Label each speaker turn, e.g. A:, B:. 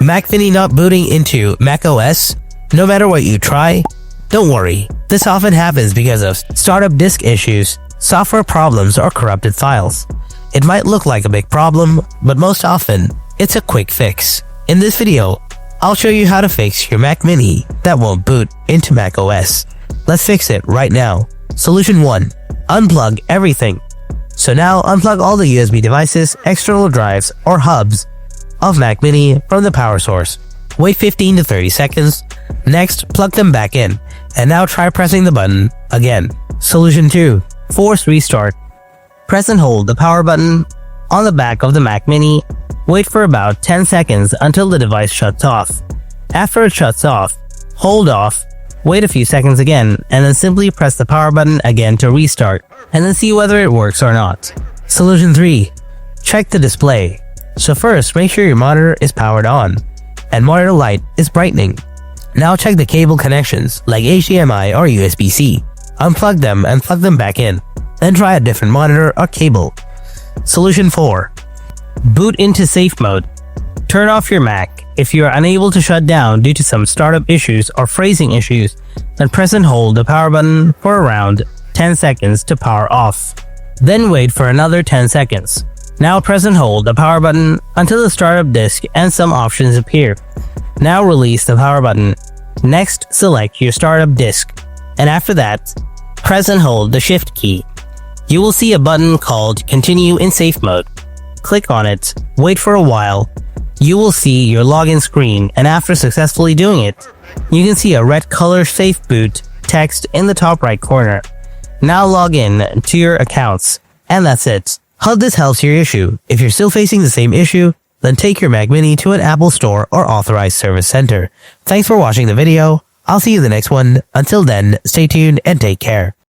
A: Mac Mini not booting into macOS? No matter what you try? Don't worry, this often happens because of startup disk issues, software problems, or corrupted files. It might look like a big problem, but most often, it's a quick fix. In this video, I'll show you how to fix your Mac Mini that won't boot into macOS. Let's fix it right now. Solution 1. Unplug everything. So now unplug all the USB devices, external drives, or hubs of Mac Mini from the power source. Wait 15 to 30 seconds. Next, plug them back in. And now try pressing the button again. Solution 2. Force restart. Press and hold the power button on the back of the Mac Mini. Wait for about 10 seconds until the device shuts off. After it shuts off, hold off, wait a few seconds again, and then simply press the power button again to restart, and then see whether it works or not. Solution 3. Check the display. So first, make sure your monitor is powered on, and monitor light is brightening. Now check the cable connections, like HDMI or USB-C. Unplug them and plug them back in. Then try a different monitor or cable. Solution 4. Boot into safe mode. Turn off your Mac. If you are unable to shut down due to some startup issues or phrasing issues, then press and hold the power button for around 10 seconds to power off. Then wait for another 10 seconds. Now press and hold the power button until the startup disk and some options appear. Now release the power button. Next, select your startup disk, and after that, press and hold the shift key. You will see a button called Continue in Safe Mode. Click on it, wait for a while. You will see your login screen, and after successfully doing it, you can see a red color Safe Boot text in the top right corner. Now log in to your accounts, and that's it. Hope this helps your issue. If you're still facing the same issue, then take your Mac Mini to an Apple store or authorized service center. Thanks for watching the video. I'll see you in the next one. Until then, stay tuned and take care.